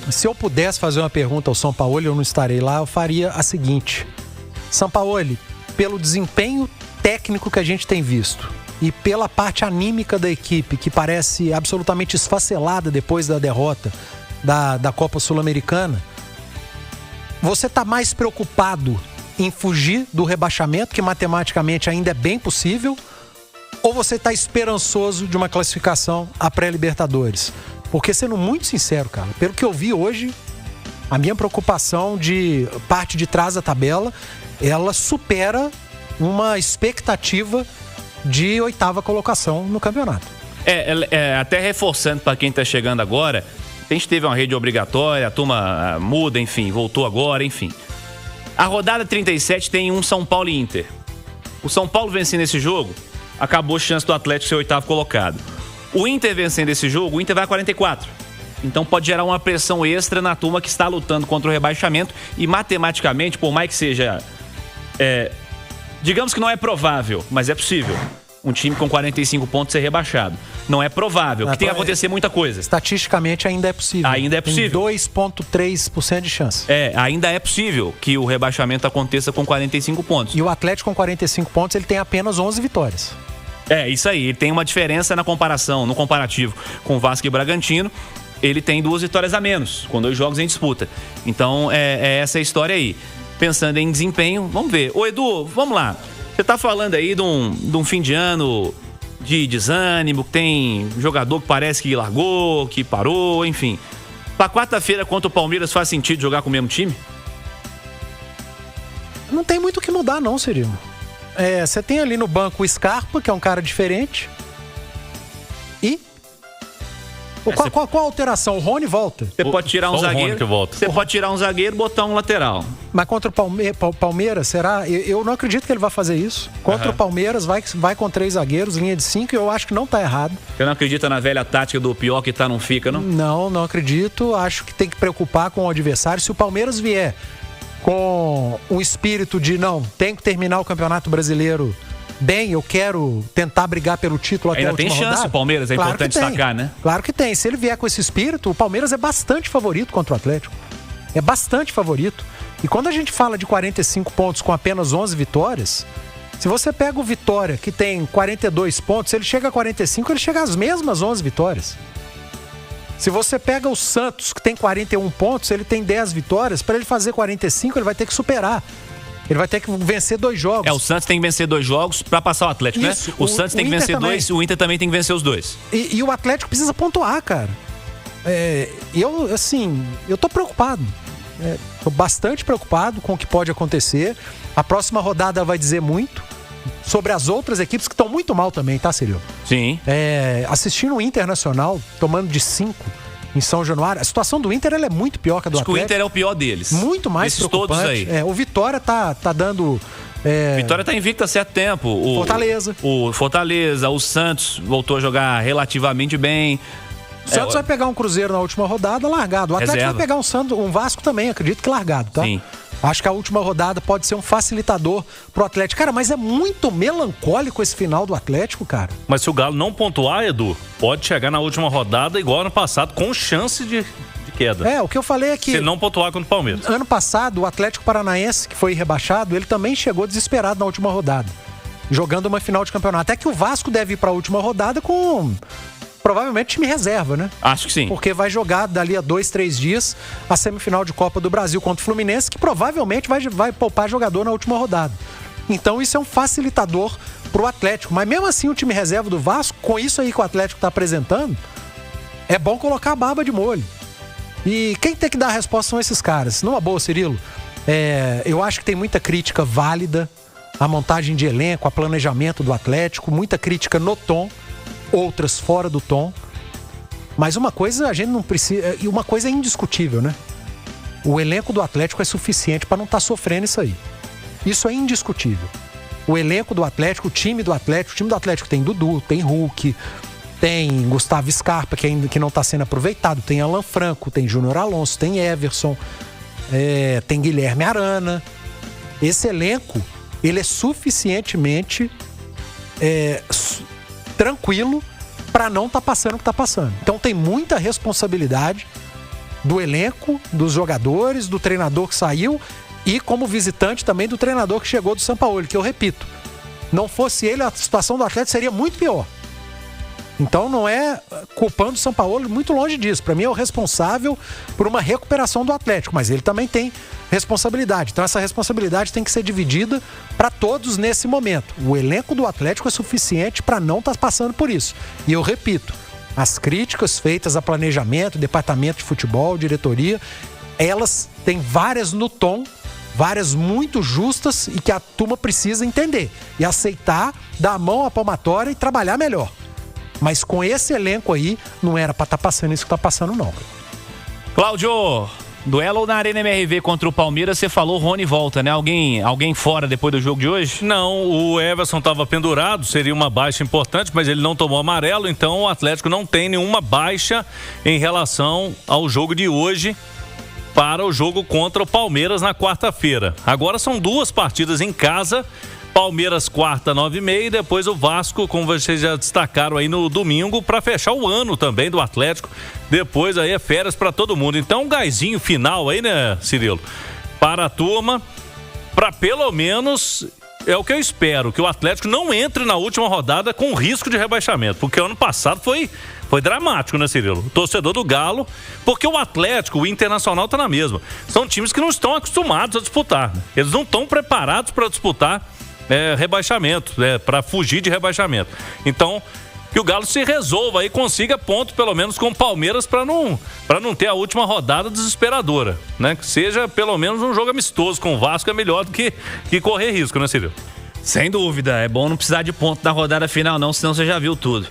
se eu pudesse fazer uma pergunta ao Sampaoli, eu não estarei lá, eu faria a seguinte: Sampaoli, pelo desempenho técnico que a gente tem visto e pela parte anímica da equipe, que parece absolutamente esfacelada depois da derrota da Copa Sul-Americana, você está mais preocupado em fugir do rebaixamento, que matematicamente ainda é bem possível, ou você está esperançoso de uma classificação à pré-Libertadores? Porque, sendo muito sincero, cara, pelo que eu vi hoje, a minha preocupação de parte de trás da tabela, ela supera uma expectativa de 8ª colocação no campeonato. Até reforçando para quem está chegando agora, a gente teve uma rede obrigatória, a turma muda, enfim, voltou agora, enfim. A rodada 37 tem um São Paulo e Inter. O São Paulo vencendo esse jogo, acabou a chance do Atlético ser 8º colocado. O Inter vencendo esse jogo, o Inter vai a 44. Então pode gerar uma pressão extra na turma que está lutando contra o rebaixamento e matematicamente, por mais que seja... digamos que não é provável, mas é possível um time com 45 pontos ser rebaixado. Não é provável, que tem que acontecer muita coisa. Estatisticamente ainda é possível. Ainda é possível. Tem 2,3% de chance. Ainda é possível que o rebaixamento aconteça com 45 pontos. E o Atlético com 45 pontos, ele tem apenas 11 vitórias. Isso aí. Ele tem uma diferença no comparativo com o Vasco e Bragantino. Ele tem 2 vitórias a menos, com 2 jogos em disputa. Então, essa a história aí. Pensando em desempenho, vamos ver. Ô Edu, vamos lá. Você tá falando aí de um fim de ano de desânimo, que tem jogador que parece que largou, que parou, enfim. Pra quarta-feira contra o Palmeiras faz sentido jogar com o mesmo time? Não tem muito o que mudar não, Cirilo. Você tem ali no banco o Scarpa, que é um cara diferente. E... Qual a alteração? O Rony volta. Você pode tirar um zagueiro. Você pode tirar um zagueiro e botar um lateral. Mas contra o Palmeiras, será? Eu não acredito que ele vai fazer isso. Contra o Palmeiras, vai com 3 zagueiros, linha de 5, e eu acho que não tá errado. Você não acredita na velha tática do pior que tá, não fica, não? Não acredito. Acho que tem que preocupar com o adversário. Se o Palmeiras vier com um espírito de tem que terminar o Campeonato Brasileiro bem, eu quero tentar brigar pelo título até a última rodada. Ainda tem chance o Palmeiras, importante destacar, né? Claro que tem. Se ele vier com esse espírito, o Palmeiras é bastante favorito contra o Atlético. É bastante favorito. E quando a gente fala de 45 pontos com apenas 11 vitórias, se você pega o Vitória, que tem 42 pontos, ele chega a 45, ele chega às mesmas 11 vitórias. Se você pega o Santos, que tem 41 pontos, ele tem 10 vitórias, para ele fazer 45, ele vai ter que superar. Ele vai ter que vencer 2 jogos. O Santos tem que vencer 2 jogos para passar o Atlético, isso, né? O Santos tem que vencer 2, o Inter também tem que vencer os 2. E o Atlético precisa pontuar, cara. Eu tô preocupado. Tô bastante preocupado com o que pode acontecer. A próxima rodada vai dizer muito sobre as outras equipes que estão muito mal também, tá, Cirilo? Sim. Assistindo o Internacional, tomando de 5 em São Januário, a situação do Inter ela é muito pior que a do Atlético. O Inter é o pior deles. Muito mais preocupante. Todos aí. O Vitória tá dando... Vitória tá invicto há certo tempo. O Fortaleza, o Santos voltou a jogar relativamente bem. O Santos vai pegar um Cruzeiro na última rodada largado. O Atlético vai pegar um Vasco também, acredito que largado, tá? Sim. Acho que a última rodada pode ser um facilitador pro Atlético. Cara, mas é muito melancólico esse final do Atlético, cara. Mas se o Galo não pontuar, Edu, pode chegar na última rodada igual ano passado, com chance de queda. O que eu falei é que... Se ele não pontuar contra o Palmeiras. Ano passado, o Atlético Paranaense, que foi rebaixado, ele também chegou desesperado na última rodada, jogando uma final de campeonato. Até que o Vasco deve ir pra última rodada com... provavelmente time reserva, né? Acho que sim. Porque vai jogar dali a 2-3 dias a semifinal de Copa do Brasil contra o Fluminense, que provavelmente vai poupar jogador na última rodada. Então isso é um facilitador pro Atlético. Mas mesmo assim o time reserva do Vasco, com isso aí que o Atlético tá apresentando, é bom colocar a barba de molho. E quem tem que dar a resposta são esses caras. Numa boa, Cirilo, eu acho que tem muita crítica válida à montagem de elenco, a planejamento do Atlético, muita crítica no tom, outras fora do tom. Mas uma coisa a gente não precisa, e uma coisa é indiscutível, né? O elenco do Atlético é suficiente para não estar sofrendo isso aí. Isso é indiscutível. O elenco do Atlético, o time do Atlético tem Dudu, tem Hulk, tem Gustavo Scarpa, que não está sendo aproveitado, tem Alan Franco, tem Júnior Alonso, tem Everson, tem Guilherme Arana. Esse elenco, ele é suficientemente tranquilo para não estar passando o que está passando. Então tem muita responsabilidade do elenco, dos jogadores, do treinador que saiu e como visitante também do treinador que chegou do Sampaoli, que eu repito, não fosse ele, a situação do Atlético seria muito pior. Então não é culpando o Sampaoli, muito longe disso. Para mim é o responsável por uma recuperação do Atlético, mas ele também tem responsabilidade. Então essa responsabilidade tem que ser dividida para todos nesse momento. O elenco do Atlético é suficiente para não estar passando por isso. E eu repito, as críticas feitas a planejamento, departamento de futebol, diretoria, elas têm várias no tom, várias muito justas e que a turma precisa entender e aceitar, dar a mão à palmatória e trabalhar melhor. Mas com esse elenco aí, não era pra estar passando isso que tá passando, não. Cláudio, duelo na Arena MRV contra o Palmeiras, você falou Rony volta, né? Alguém fora depois do jogo de hoje? Não, o Everson estava pendurado, seria uma baixa importante, mas ele não tomou amarelo, então o Atlético não tem nenhuma baixa em relação ao jogo de hoje para o jogo contra o Palmeiras na quarta-feira. Agora são 2 partidas em casa, Palmeiras quarta, 9h30, e depois o Vasco, como vocês já destacaram aí no domingo, para fechar o ano também do Atlético. Depois aí é férias para todo mundo. Então um gásinho final aí, né, Cirilo? Para a turma, para pelo menos, é o que eu espero, que o Atlético não entre na última rodada com risco de rebaixamento, porque ano passado foi dramático, né, Cirilo? O torcedor do Galo, porque o Atlético, o Internacional tá na mesma. São times que não estão acostumados a disputar, né? Eles não estão preparados para disputar rebaixamento, para fugir de rebaixamento. Então, que o Galo se resolva e consiga ponto, pelo menos com o Palmeiras, para não ter a última rodada desesperadora, né? Que seja pelo menos um jogo amistoso com o Vasco, é melhor do que correr risco, né, Cirilo? Sem dúvida, é bom não precisar de ponto na rodada final não, senão você já viu tudo.